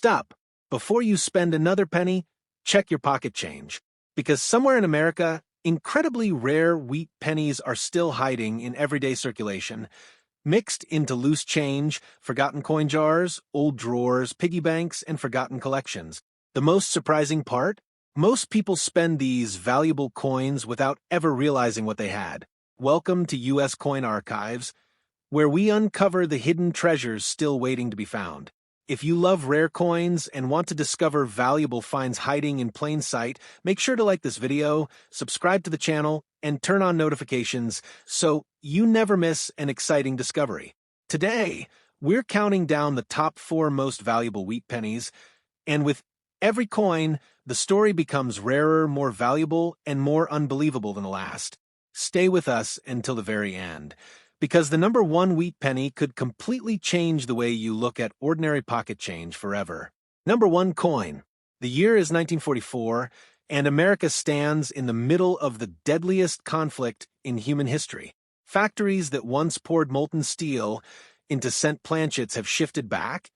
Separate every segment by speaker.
Speaker 1: Stop. Before you spend another penny, check your pocket change. Because somewhere in America, incredibly rare wheat pennies are still hiding in everyday circulation, mixed into loose change, forgotten coin jars, old drawers, piggy banks, and forgotten collections. The most surprising part? Most people spend these valuable coins without ever realizing what they had. Welcome to U.S. Coin Archives, where we uncover the hidden treasures still waiting to be found. If you love rare coins and want to discover valuable finds hiding in plain sight, make sure to like this video, subscribe to the channel, and turn on notifications so you never miss an exciting discovery. Today, we're counting down the top 4 most valuable wheat pennies, and with every coin, the story becomes rarer, more valuable, and more unbelievable than the last. Stay with us until the very end, because the number 1 wheat penny could completely change the way you look at ordinary pocket change forever. Number 1 coin. The year is 1944, and America stands in the middle of the deadliest conflict in human history. Factories that once poured molten steel into cent planchets have shifted back,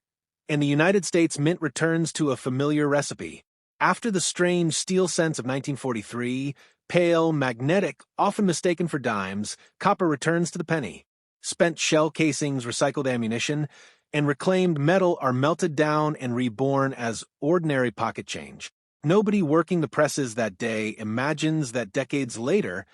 Speaker 1: and the United States Mint returns to a familiar recipe. After the strange steel cents of 1943, pale, magnetic, often mistaken for dimes, copper returns to the penny. Spent shell casings, recycled ammunition, and reclaimed metal are melted down and reborn as ordinary pocket change. Nobody working the presses that day imagines that decades later,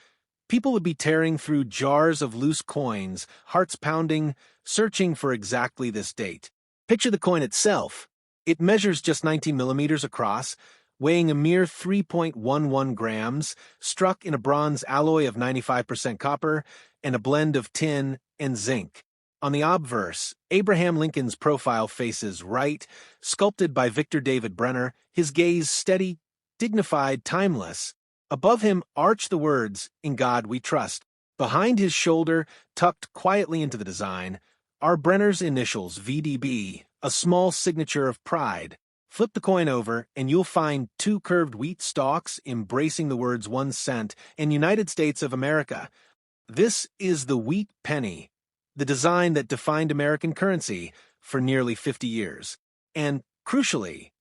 Speaker 1: people would be tearing through jars of loose coins, hearts pounding, searching for exactly this date. Picture the coin itself. It measures just 19 millimeters across, weighing a mere 3.11 grams, struck in a bronze alloy of 95% copper and a blend of tin and zinc. On the obverse, Abraham Lincoln's profile faces right, sculpted by Victor David Brenner, his gaze steady, dignified, timeless. Above him arch the words, "In God We Trust." Behind his shoulder, tucked quietly into the design, are Brenner's initials, VDB, a small signature of pride. Flip the coin over, and you'll find 2 curved wheat stalks embracing the words 1 cent and United States of America. This is the wheat penny, the design that defined American currency for nearly 50 years. And, crucially,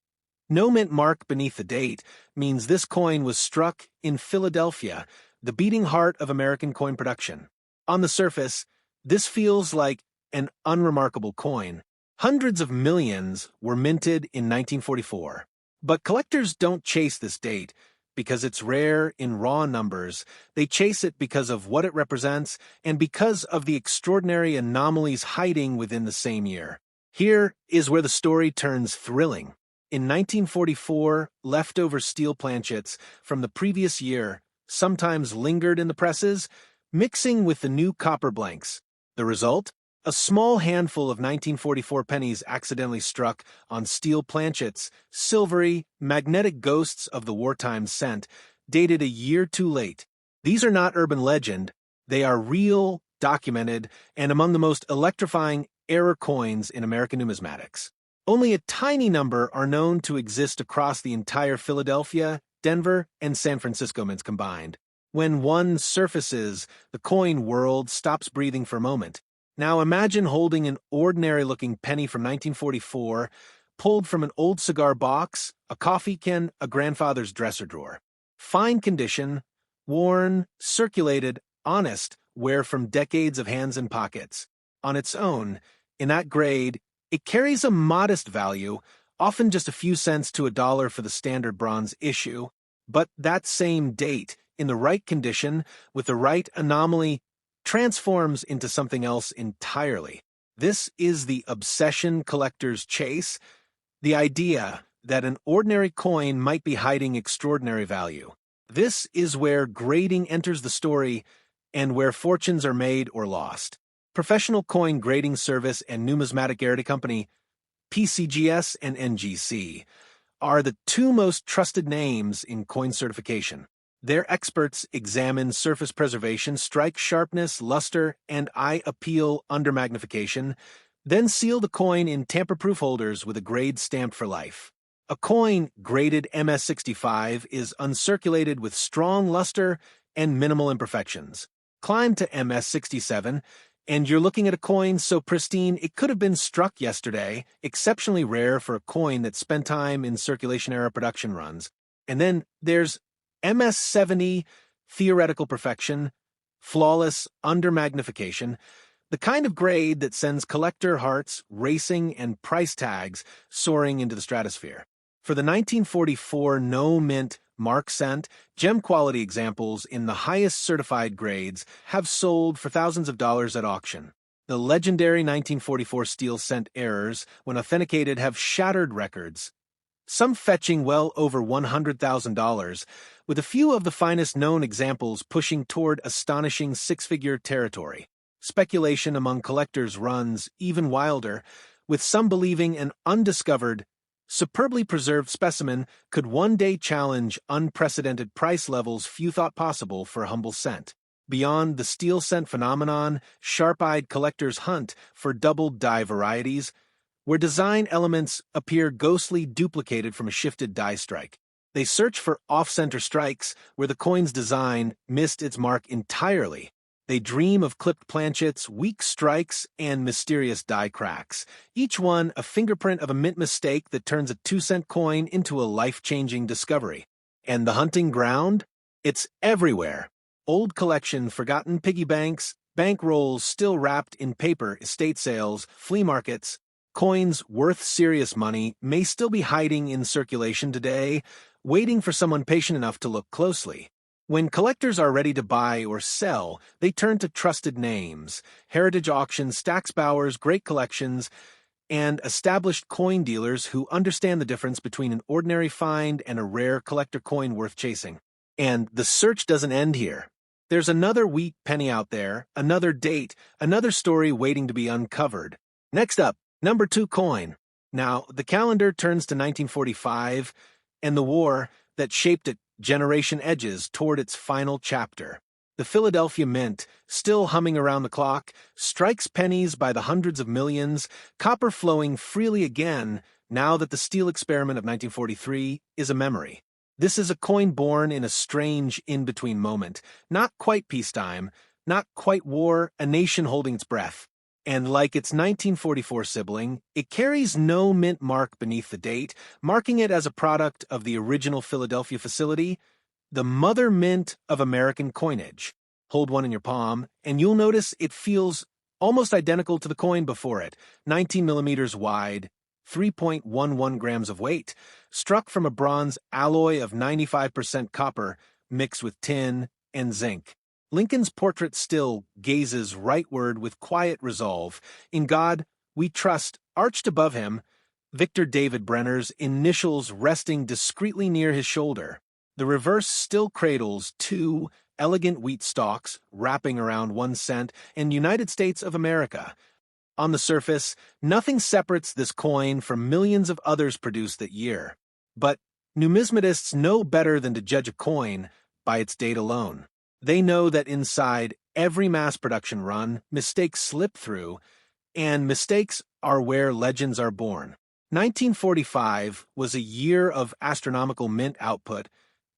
Speaker 1: no mint mark beneath the date means this coin was struck in Philadelphia, the beating heart of American coin production. On the surface, this feels like an unremarkable coin. Hundreds of millions were minted in 1944. But collectors don't chase this date because it's rare in raw numbers. They chase it because of what it represents and because of the extraordinary anomalies hiding within the same year. Here is where the story turns thrilling. In 1944, leftover steel planchets from the previous year sometimes lingered in the presses, mixing with the new copper blanks. The result? A small handful of 1944 pennies accidentally struck on steel planchets, silvery, magnetic ghosts of the wartime cent, dated a year too late. These are not urban legend. They are real, documented, and among the most electrifying error coins in American numismatics. Only a tiny number are known to exist across the entire Philadelphia, Denver, and San Francisco mints combined. When one surfaces, the coin world stops breathing for a moment. Now imagine holding an ordinary-looking penny from 1944, pulled from an old cigar box, a coffee can, a grandfather's dresser drawer. Fine condition, worn, circulated, honest, wear from decades of hands and pockets. On its own, in that grade, it carries a modest value, often just a few cents to $1 for the standard bronze issue. But that same date, in the right condition, with the right anomaly, transforms into something else entirely. This is the obsession collectors chase, the idea that an ordinary coin might be hiding extraordinary value. This is where grading enters the story and where fortunes are made or lost. Professional Coin Grading Service and Numismatic Garrity Company, PCGS and NGC, are the 2 most trusted names in coin certification. Their experts examine surface preservation, strike sharpness, luster, and eye appeal under magnification, then seal the coin in tamper-proof holders with a grade stamped for life. A coin graded MS65 is uncirculated with strong luster and minimal imperfections. Climb to MS67, And you're looking at a coin so pristine it could have been struck yesterday, exceptionally rare for a coin that spent time in circulation-era production runs. And then there's MS-70, theoretical perfection, flawless under-magnification, the kind of grade that sends collector hearts racing and price tags soaring into the stratosphere. For the 1944 no-mint Mark Cent, gem-quality examples in the highest certified grades have sold for thousands of dollars at auction. The legendary 1944 steel cent errors, when authenticated, have shattered records, some fetching well over $100,000, with a few of the finest known examples pushing toward astonishing six-figure territory. Speculation among collectors runs even wilder, with some believing an undiscovered, superbly preserved specimen could one day challenge unprecedented price levels few thought possible for a humble cent. Beyond the steel cent phenomenon, sharp-eyed collectors hunt for double-die varieties, where design elements appear ghostly duplicated from a shifted die strike. They search for off-center strikes where the coin's design missed its mark entirely. They dream of clipped planchets, weak strikes, and mysterious die cracks, each one a fingerprint of a mint mistake that turns a 2-cent coin into a life-changing discovery. And the hunting ground? It's everywhere. Old collection, forgotten piggy banks, bank rolls still wrapped in paper, estate sales, flea markets. Coins worth serious money may still be hiding in circulation today, waiting for someone patient enough to look closely. When collectors are ready to buy or sell, they turn to trusted names, heritage auctions, Stax Bowers, great collections, and established coin dealers who understand the difference between an ordinary find and a rare collector coin worth chasing. And the search doesn't end here. There's another wheat penny out there, another date, another story waiting to be uncovered. Next up, number 2 coin. Now, the calendar turns to 1945, and the war that shaped it generation edges toward its final chapter. The Philadelphia Mint, still humming around the clock, strikes pennies by the hundreds of millions, copper flowing freely again now that the steel experiment of 1943 is a memory. This is a coin born in a strange in-between moment, not quite peacetime, not quite war, a nation holding its breath. And like its 1944 sibling, it carries no mint mark beneath the date, marking it as a product of the original Philadelphia facility, the mother mint of American coinage. Hold one in your palm, and you'll notice it feels almost identical to the coin before it, 19 millimeters wide, 3.11 grams of weight, struck from a bronze alloy of 95% copper mixed with tin and zinc. Lincoln's portrait still gazes rightward with quiet resolve. In God we trust, arched above him, Victor David Brenner's initials resting discreetly near his shoulder. The reverse still cradles 2 elegant wheat stalks wrapping around 1 cent and United States of America. On the surface, nothing separates this coin from millions of others produced that year. But numismatists know better than to judge a coin by its date alone. They know that inside every mass production run, mistakes slip through, and mistakes are where legends are born. 1945 was a year of astronomical mint output,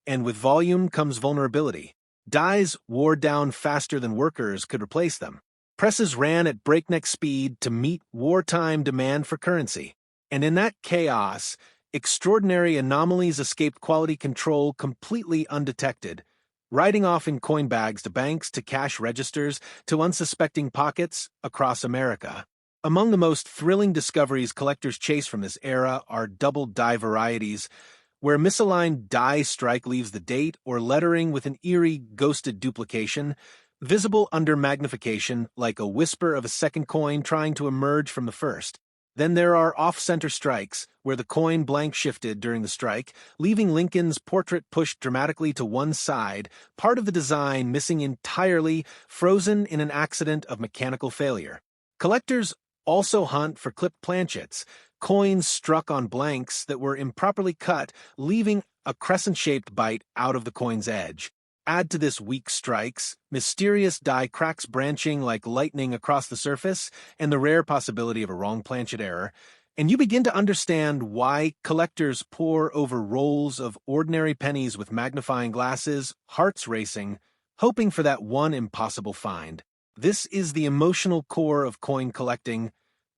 Speaker 1: and with volume comes vulnerability. Dies wore down faster than workers could replace them. Presses ran at breakneck speed to meet wartime demand for currency. And in that chaos, extraordinary anomalies escaped quality control completely undetected, riding off in coin bags to banks, to cash registers, to unsuspecting pockets across America. Among the most thrilling discoveries collectors chase from this era are double die varieties, where misaligned die strike leaves the date or lettering with an eerie, ghosted duplication, visible under magnification like a whisper of a second coin trying to emerge from the first. Then there are off-center strikes, where the coin blank shifted during the strike, leaving Lincoln's portrait pushed dramatically to one side, part of the design missing entirely, frozen in an accident of mechanical failure. Collectors also hunt for clipped planchets, coins struck on blanks that were improperly cut, leaving a crescent-shaped bite out of the coin's edge. Add to this weak strikes, mysterious die cracks branching like lightning across the surface, and the rare possibility of a wrong planchet error, and you begin to understand why collectors pore over rolls of ordinary pennies with magnifying glasses, hearts racing, hoping for that one impossible find. This is the emotional core of coin collecting,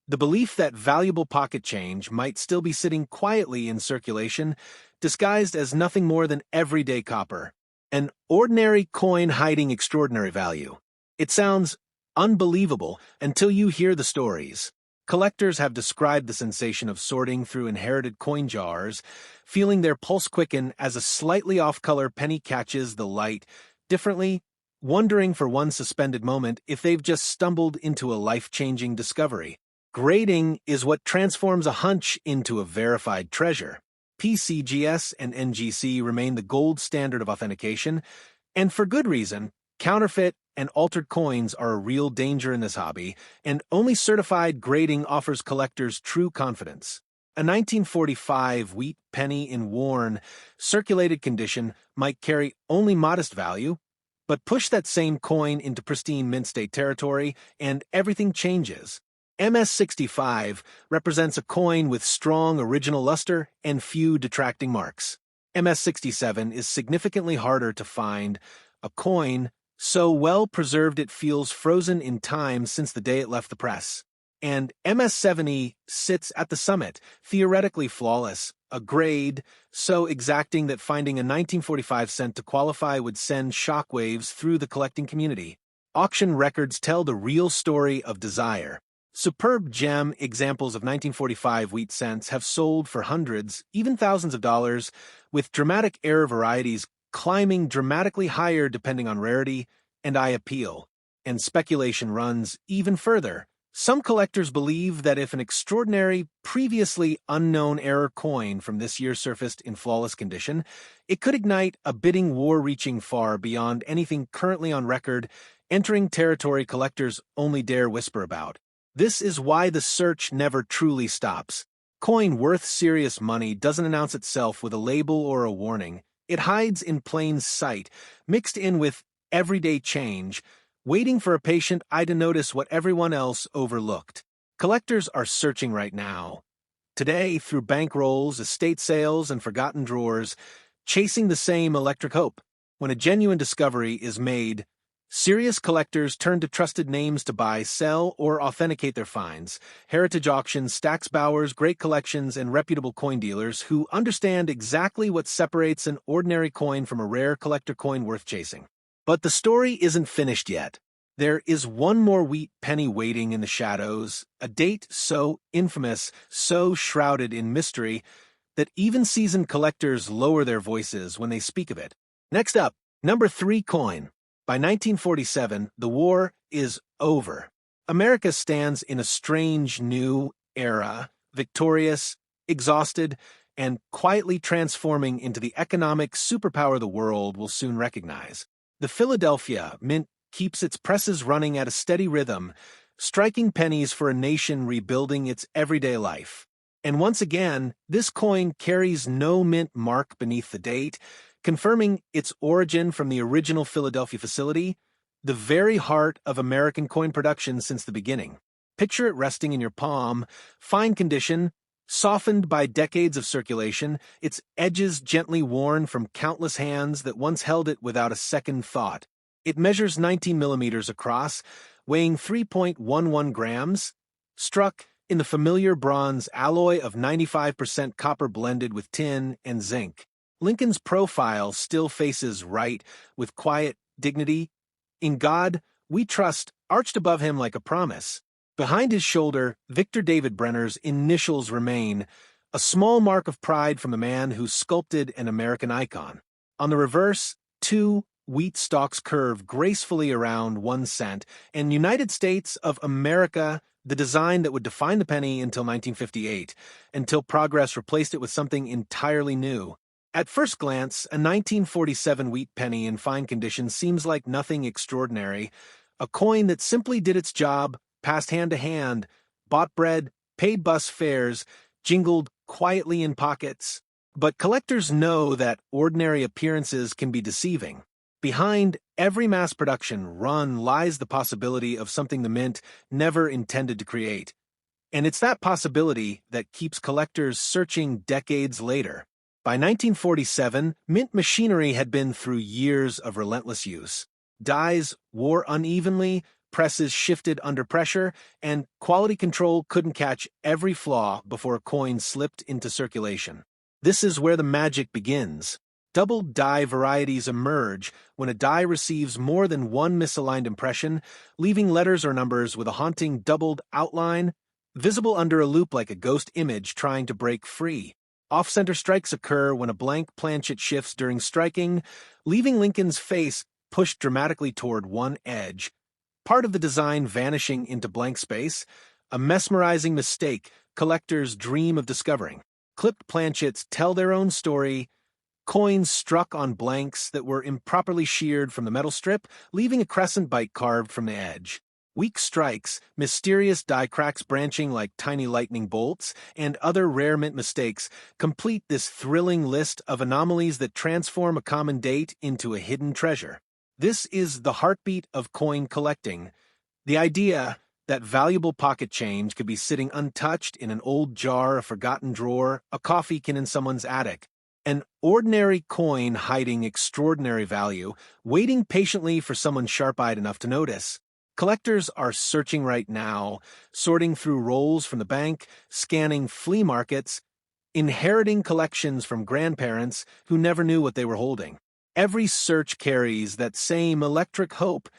Speaker 1: the belief that valuable pocket change might still be sitting quietly in circulation, disguised as nothing more than everyday copper. An ordinary coin hiding extraordinary value. It sounds unbelievable until you hear the stories. Collectors have described the sensation of sorting through inherited coin jars, feeling their pulse quicken as a slightly off-color penny catches the light differently, wondering for one suspended moment if they've just stumbled into a life-changing discovery. Grading is what transforms a hunch into a verified treasure. PCGS and NGC remain the gold standard of authentication, and for good reason. Counterfeit and altered coins are a real danger in this hobby, and only certified grading offers collectors true confidence. A 1945 wheat penny in worn, circulated condition might carry only modest value, but push that same coin into pristine mint state territory, and everything changes. MS-65 represents a coin with strong original luster and few detracting marks. MS-67 is significantly harder to find, a coin so well preserved it feels frozen in time since the day it left the press. And MS-70 sits at the summit, theoretically flawless, a grade so exacting that finding a 1945 cent to qualify would send shockwaves through the collecting community. Auction records tell the real story of desire. Superb gem examples of 1945 wheat cents have sold for hundreds, even thousands of dollars, with dramatic error varieties climbing dramatically higher depending on rarity and eye appeal. And speculation runs even further. Some collectors believe that if an extraordinary, previously unknown error coin from this year surfaced in flawless condition, it could ignite a bidding war reaching far beyond anything currently on record, entering territory collectors only dare whisper about. This is why the search never truly stops. Coin worth serious money doesn't announce itself with a label or a warning. It hides in plain sight, mixed in with everyday change, waiting for a patient eye to notice what everyone else overlooked. Collectors are searching right now. Today, through bankrolls, estate sales, and forgotten drawers, chasing the same electric hope. When a genuine discovery is made, serious collectors turn to trusted names to buy, sell, or authenticate their finds. Heritage auctions, Stax Bowers, great collections, and reputable coin dealers who understand exactly what separates an ordinary coin from a rare collector coin worth chasing. But the story isn't finished yet. There is one more wheat penny waiting in the shadows, a date so infamous, so shrouded in mystery, that even seasoned collectors lower their voices when they speak of it. Next up, number 3 coin. By 1947, the war is over. America stands in a strange new era, victorious, exhausted, and quietly transforming into the economic superpower the world will soon recognize. The Philadelphia Mint keeps its presses running at a steady rhythm, striking pennies for a nation rebuilding its everyday life. And once again, this coin carries no mint mark beneath the date, confirming its origin from the original Philadelphia facility, the very heart of American coin production since the beginning. Picture it resting in your palm, fine condition, softened by decades of circulation, its edges gently worn from countless hands that once held it without a second thought. It measures 19 millimeters across, weighing 3.11 grams, struck in the familiar bronze alloy of 95% copper blended with tin and zinc. Lincoln's profile still faces right with quiet dignity. In God, we trust, arched above him like a promise. Behind his shoulder, Victor David Brenner's initials remain, a small mark of pride from the man who sculpted an American icon. On the reverse, 2 wheat stalks curve gracefully around 1 cent, and United States of America, the design that would define the penny until 1958, until progress replaced it with something entirely new. At first glance, a 1947 wheat penny in fine condition seems like nothing extraordinary, a coin that simply did its job, passed hand to hand, bought bread, paid bus fares, jingled quietly in pockets. But collectors know that ordinary appearances can be deceiving. Behind every mass production run lies the possibility of something the mint never intended to create. And it's that possibility that keeps collectors searching decades later. By 1947, mint machinery had been through years of relentless use. Dies wore unevenly, presses shifted under pressure, and quality control couldn't catch every flaw before a coin slipped into circulation. This is where the magic begins. Double die varieties emerge when a die receives more than one misaligned impression, leaving letters or numbers with a haunting doubled outline, visible under a loop like a ghost image trying to break free. Off-center strikes occur when a blank planchet shifts during striking, leaving Lincoln's face pushed dramatically toward one edge, part of the design vanishing into blank space, a mesmerizing mistake collectors dream of discovering. Clipped planchets tell their own story. Coins struck on blanks that were improperly sheared from the metal strip, leaving a crescent bite carved from the edge. Weak strikes, mysterious die cracks branching like tiny lightning bolts, and other rare mint mistakes complete this thrilling list of anomalies that transform a common date into a hidden treasure. This is the heartbeat of coin collecting. The idea that valuable pocket change could be sitting untouched in an old jar, a forgotten drawer, a coffee can in someone's attic. An ordinary coin hiding extraordinary value, waiting patiently for someone sharp-eyed enough to notice. Collectors are searching right now, sorting through rolls from the bank, scanning flea markets, inheriting collections from grandparents who never knew what they were holding. Every search carries that same electric hope,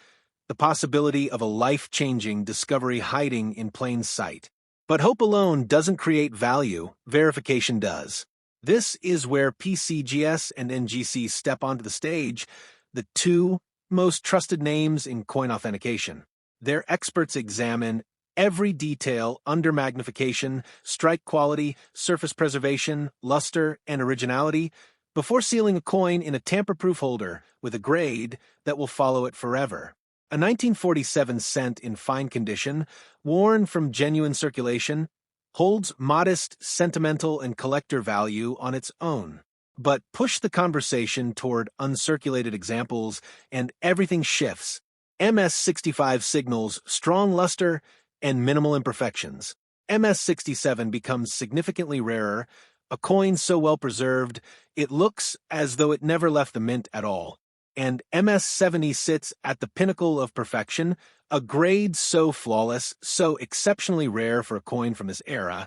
Speaker 1: the possibility of a life-changing discovery hiding in plain sight. But hope alone doesn't create value, verification does. This is where PCGS and NGC step onto the stage, the two most trusted names in coin authentication. Their experts examine every detail under magnification, strike quality, surface preservation, luster, and originality before sealing a coin in a tamper-proof holder with a grade that will follow it forever. A 1947 cent in fine condition, worn from genuine circulation, holds modest sentimental and collector value on its own. But push the conversation toward uncirculated examples and everything shifts. MS-65 signals strong luster and minimal imperfections. MS-67 becomes significantly rarer, a coin so well preserved it looks as though it never left the mint at all. And MS-70 sits at the pinnacle of perfection, a grade so flawless, so exceptionally rare for a coin from this era,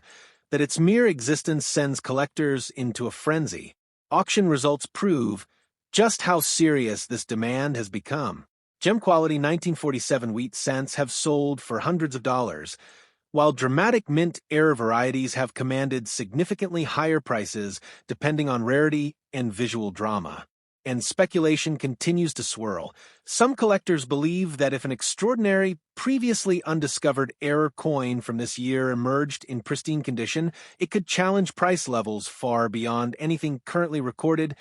Speaker 1: that its mere existence sends collectors into a frenzy. Auction results prove just how serious this demand has become. Gem-quality 1947 wheat cents have sold for hundreds of dollars, while dramatic mint-era varieties have commanded significantly higher prices depending on rarity and visual drama. And speculation continues to swirl. Some collectors believe that if an extraordinary, previously undiscovered error coin from this year emerged in pristine condition, it could challenge price levels far beyond anything currently recorded,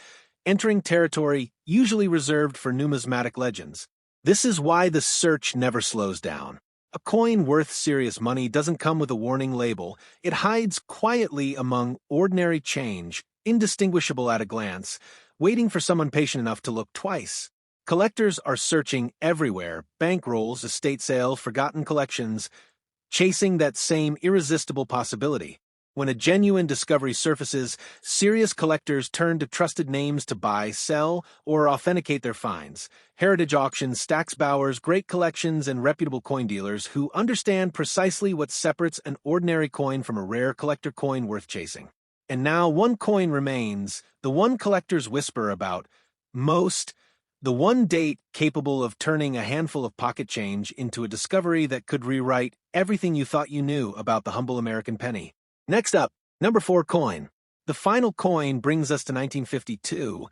Speaker 1: entering territory usually reserved for numismatic legends. This is why the search never slows down. A coin worth serious money doesn't come with a warning label. It hides quietly among ordinary change, indistinguishable at a glance, waiting for someone patient enough to look twice. Collectors are searching everywhere, bankrolls, estate sales, forgotten collections, chasing that same irresistible possibility. When a genuine discovery surfaces, serious collectors turn to trusted names to buy, sell, or authenticate their finds. Heritage auctions, stacks bowers, great collections, and reputable coin dealers who understand precisely what separates an ordinary coin from a rare collector coin worth chasing. And now one coin remains, the one collectors whisper about most, the one date capable of turning a handful of pocket change into a discovery that could rewrite everything you thought you knew about the humble American penny. Next up, number 4 coin. The final coin brings us to 1952.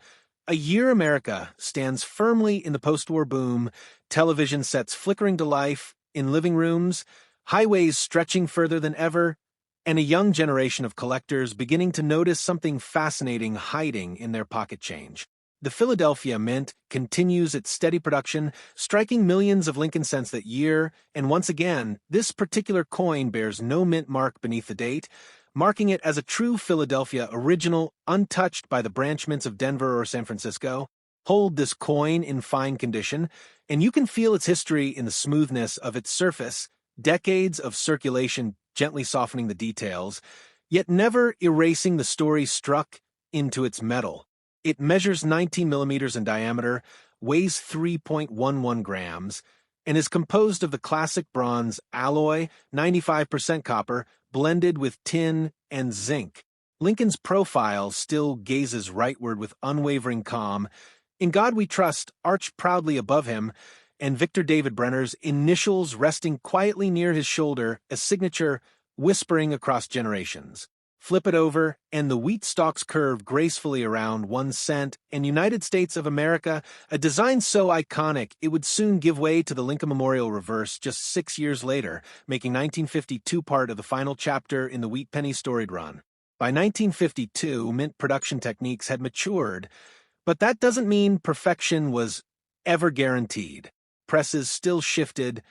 Speaker 1: A year America stands firmly in the postwar boom, television sets flickering to life in living rooms, highways stretching further than ever, and a young generation of collectors beginning to notice something fascinating hiding in their pocket change. The Philadelphia Mint continues its steady production, striking millions of Lincoln cents that year, and once again, this particular coin bears no mint mark beneath the date, marking it as a true Philadelphia original, untouched by the branch mints of Denver or San Francisco. Hold this coin in fine condition, and you can feel its history in the smoothness of its surface, decades of circulation gently softening the details, yet never erasing the story struck into its metal. It measures 19 millimeters in diameter, weighs 3.11 grams, and is composed of the classic bronze alloy, 95% copper, blended with tin and zinc. Lincoln's profile still gazes rightward with unwavering calm. In God We Trust, arched proudly above him, and Victor David Brenner's initials resting quietly near his shoulder, a signature whispering across generations. Flip it over, and the wheat stalks curve gracefully around 1 cent, and United States of America, a design so iconic it would soon give way to the Lincoln Memorial reverse just 6 years later, making 1952 part of the final chapter in the Wheat Penny storied run. By 1952, mint production techniques had matured, but that doesn't mean perfection was ever guaranteed. Presses still shifted,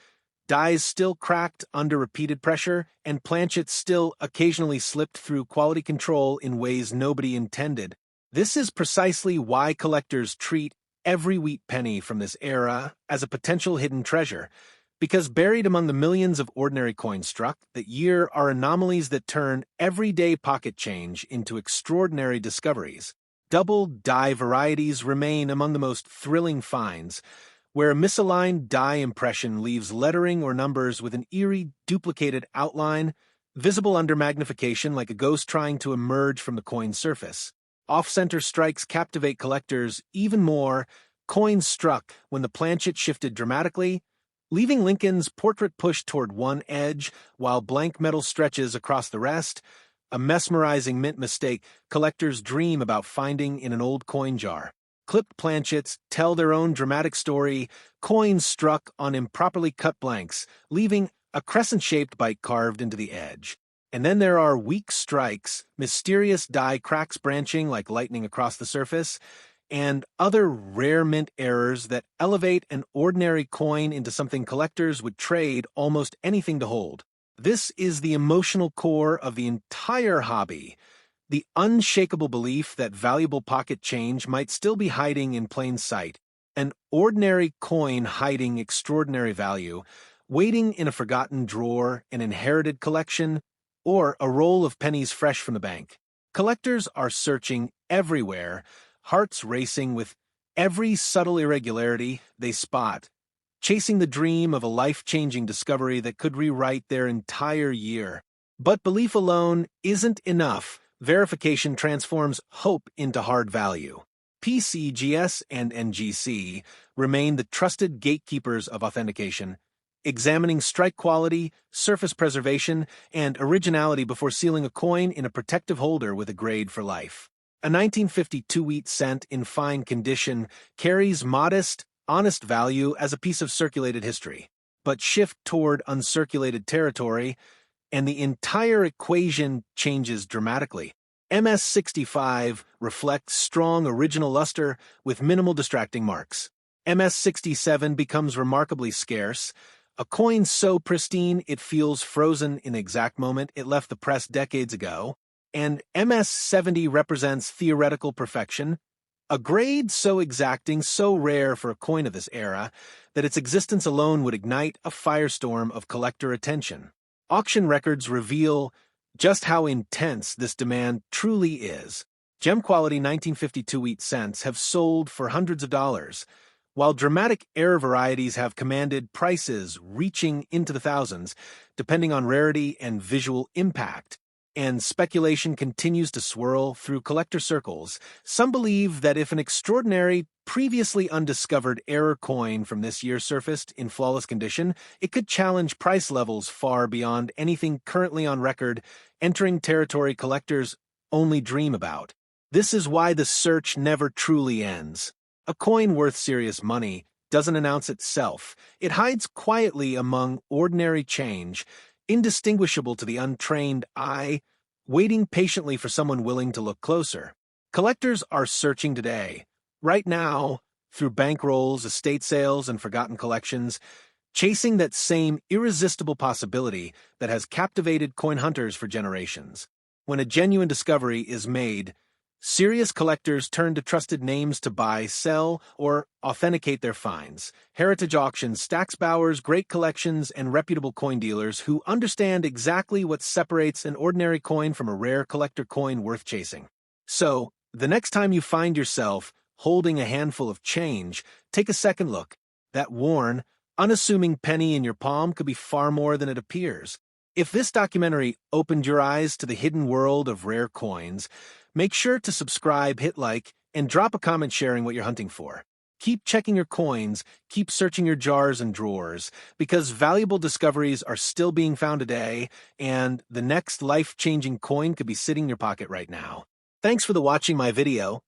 Speaker 1: dies still cracked under repeated pressure, and planchets still occasionally slipped through quality control in ways nobody intended. This is precisely why collectors treat every wheat penny from this era as a potential hidden treasure, because buried among the millions of ordinary coins struck that year are anomalies that turn everyday pocket change into extraordinary discoveries. Double die varieties remain among the most thrilling finds, where a misaligned die impression leaves lettering or numbers with an eerie, duplicated outline, visible under magnification like a ghost trying to emerge from the coin's surface. Off-center strikes captivate collectors even more, coins struck when the planchet shifted dramatically, leaving Lincoln's portrait pushed toward one edge while blank metal stretches across the rest, a mesmerizing mint mistake collectors dream about finding in an old coin jar. Clipped planchets tell their own dramatic story, coins struck on improperly cut blanks, leaving a crescent-shaped bite carved into the edge. And then there are weak strikes, mysterious die cracks branching like lightning across the surface, and other rare mint errors that elevate an ordinary coin into something collectors would trade almost anything to hold. This is the emotional core of the entire hobby, the unshakable belief that valuable pocket change might still be hiding in plain sight, an ordinary coin hiding extraordinary value, waiting in a forgotten drawer, an inherited collection, or a roll of pennies fresh from the bank. Collectors are searching everywhere, hearts racing with every subtle irregularity they spot, chasing the dream of a life-changing discovery that could rewrite their entire year. But belief alone isn't enough. Verification transforms hope into hard value. PCGS and NGC remain the trusted gatekeepers of authentication, examining strike quality, surface preservation, and originality before sealing a coin in a protective holder with a grade for life. A 1952 wheat cent in fine condition carries modest, honest value as a piece of circulated history, but shift toward uncirculated territory, and the entire equation changes dramatically. MS-65 reflects strong original luster with minimal distracting marks. MS-67 becomes remarkably scarce, a coin so pristine it feels frozen in the exact moment it left the press decades ago, and MS-70 represents theoretical perfection, a grade so exacting, so rare for a coin of this era, that its existence alone would ignite a firestorm of collector attention. Auction records reveal just how intense this demand truly is. Gem-quality 1952 wheat cents have sold for hundreds of dollars, while dramatic error varieties have commanded prices reaching into the thousands, depending on rarity and visual impact. And speculation continues to swirl through collector circles. Some believe that if an extraordinary, previously undiscovered error coin from this year surfaced in flawless condition, it could challenge price levels far beyond anything currently on record, entering territory collectors only dream about. This is why the search never truly ends. A coin worth serious money doesn't announce itself. It hides quietly among ordinary change, indistinguishable to the untrained eye, waiting patiently for someone willing to look closer. Collectors are searching today, right now, through bankrolls, estate sales, and forgotten collections, chasing that same irresistible possibility that has captivated coin hunters for generations. When a genuine discovery is made, serious collectors turn to trusted names to buy, sell, or authenticate their finds. Heritage auctions, Stax Bowers, great collections, and reputable coin dealers who understand exactly what separates an ordinary coin from a rare collector coin worth chasing. So, the next time you find yourself holding a handful of change, take a second look. That worn, unassuming penny in your palm could be far more than it appears. If this documentary opened your eyes to the hidden world of rare coins, make sure to subscribe, hit like, and drop a comment sharing what you're hunting for. Keep checking your coins, keep searching your jars and drawers, because valuable discoveries are still being found today, and the next life-changing coin could be sitting in your pocket right now. Thanks for watching my video.